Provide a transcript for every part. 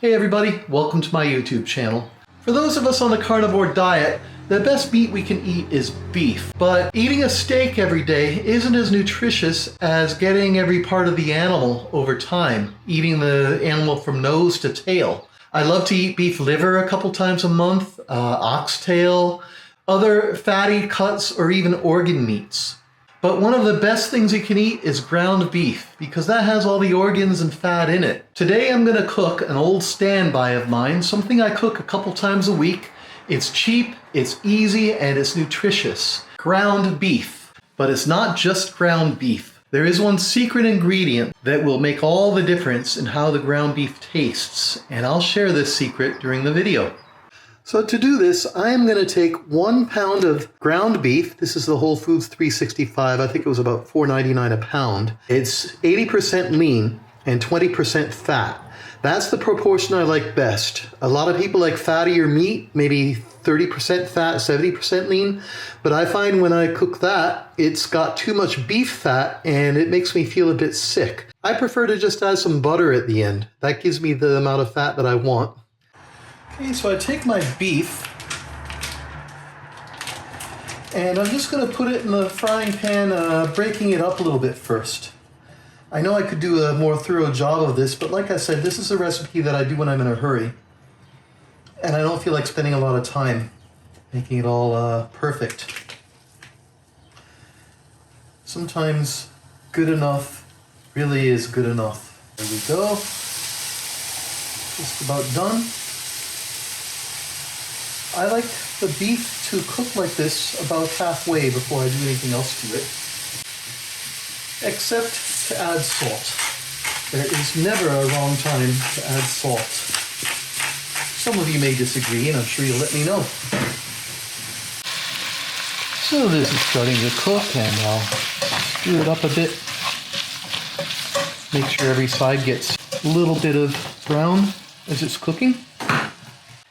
Hey everybody, welcome to my YouTube channel. For those of us on the carnivore diet, the best meat we can eat is beef. But eating a steak every day isn't as nutritious as getting every part of the animal over time, eating the animal from nose to tail. I love to eat beef liver a couple times a month, oxtail, other fatty cuts, or even organ meats. But one of the best things you can eat is ground beef, because that has all the organs and fat in it. Today I'm going to cook an old standby of mine, something I cook a couple times a week. It's cheap, it's easy, and it's nutritious. Ground beef. But it's not just ground beef. There is one secret ingredient that will make all the difference in how the ground beef tastes, and I'll share this secret during the video. So to do this, I am going to take 1 pound of ground beef. This is the Whole Foods 365. I think it was about $4.99 a pound. It's 80% lean and 20% fat. That's the proportion I like best. A lot of people like fattier meat, maybe 30% fat, 70% lean. But I find when I cook that, it's got too much beef fat and it makes me feel a bit sick. I prefer to just add some butter at the end. That gives me the amount of fat that I want. Okay, so I take my beef and I'm just going to put it in the frying pan, breaking it up a little bit first. I know I could do a more thorough job of this, but like I said, this is a recipe that I do when I'm in a hurry. And I don't feel like spending a lot of time making it all perfect. Sometimes good enough really is good enough. There we go. Just about done. I like the beef to cook like this about halfway before I do anything else to it, except to add salt. There is never a wrong time to add salt. Some of you may disagree, and I'm sure you'll let me know. So this is starting to cook, and I'll stir it up a bit. Make sure every side gets a little bit of brown as it's cooking.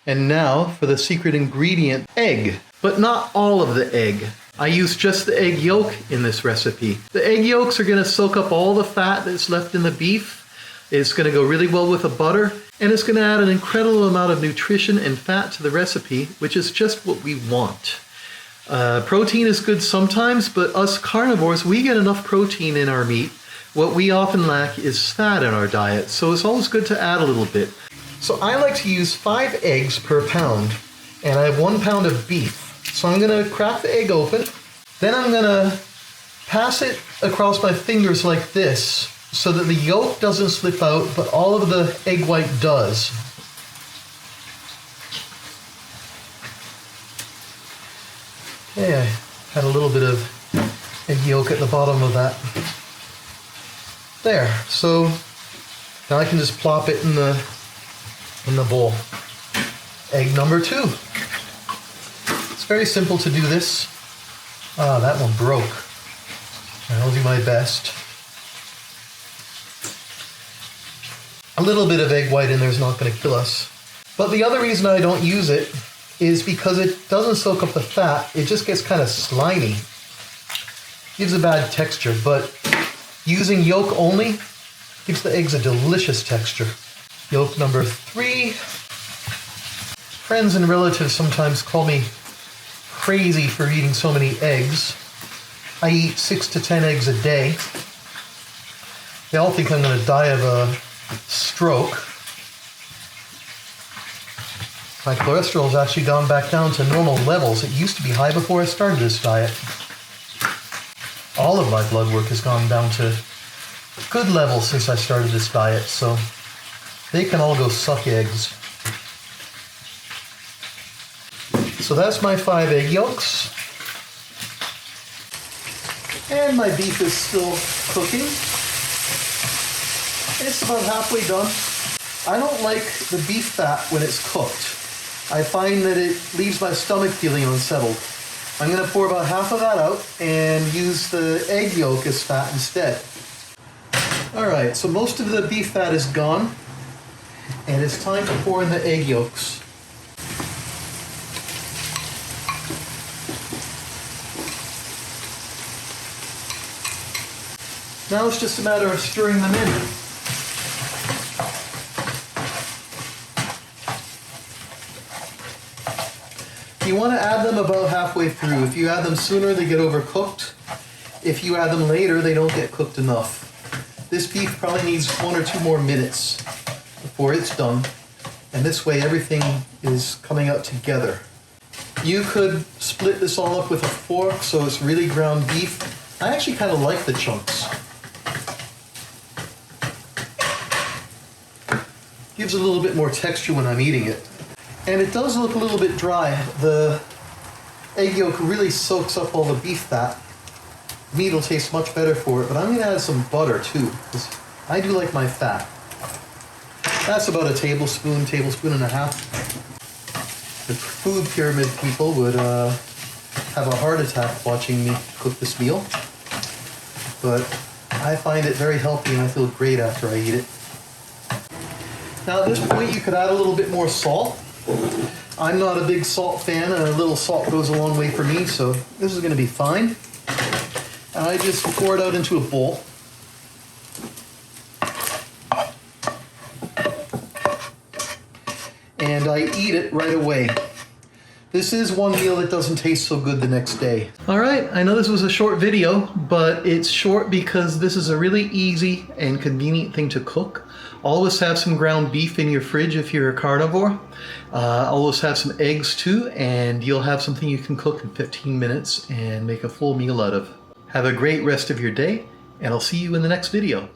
And now for the secret ingredient, egg. But not all of the egg. I use just the egg yolk in this recipe. The egg yolks are going to soak up all the fat that's left in the beef. It's going to go really well with the butter, and it's going to add an incredible amount of nutrition and fat to the recipe, which is just what we want. Protein is good sometimes, but us carnivores, we get enough protein in our meat. What we often lack is fat in our diet, so it's always good to add a little bit. So I like to use 5 eggs per pound, and I have 1 pound of beef. So I'm going to crack the egg open, then I'm going to pass it across my fingers like this so that the yolk doesn't slip out, but all of the egg white does. Okay, I had a little bit of egg yolk at the bottom of that. There, so now I can just plop it in the bowl. Egg number 2. It's very simple to do this. Ah, that one broke. I'll do my best. A little bit of egg white in there is not going to kill us. But the other reason I don't use it is because it doesn't soak up the fat. It just gets kind of slimy. Gives a bad texture, but using yolk only gives the eggs a delicious texture. Yolk number 3. Friends and relatives sometimes call me crazy for eating so many eggs. I eat 6 to 10 eggs a day. They all think I'm going to die of a stroke. My cholesterol has actually gone back down to normal levels. It used to be high before I started this diet. All of my blood work has gone down to good levels since I started this diet, so they can all go suck eggs. So that's my 5 egg yolks. And my beef is still cooking. It's about halfway done. I don't like the beef fat when it's cooked. I find that it leaves my stomach feeling unsettled. I'm going to pour about half of that out and use the egg yolk as fat instead. Alright, so most of the beef fat is gone. And it's time to pour in the egg yolks. Now it's just a matter of stirring them in. You want to add them about halfway through. If you add them sooner, they get overcooked. If you add them later, they don't get cooked enough. This beef probably needs 1 or 2 more minutes before it's done. And this way everything is coming out together. You could split this all up with a fork so it's really ground beef. I actually kind of like the chunks. Gives a little bit more texture when I'm eating it. And it does look a little bit dry. The egg yolk really soaks up all the beef fat. Meat will taste much better for it, but I'm going to add some butter too, because I do like my fat. That's about a tablespoon and a half. The food pyramid people would have a heart attack watching me cook this meal, but I find it very healthy and I feel great after I eat it. Now at this point you could add a little bit more salt. I'm not a big salt fan and a little salt goes a long way for me, so this is going to be fine. And I just pour it out into a bowl. And I eat it right away. This is one meal that doesn't taste so good the next day. All right, I know this was a short video, but it's short because this is a really easy and convenient thing to cook. Always have some ground beef in your fridge if you're a carnivore. Always have some eggs too, and you'll have something you can cook in 15 minutes and make a full meal out of. Have a great rest of your day, and I'll see you in the next video.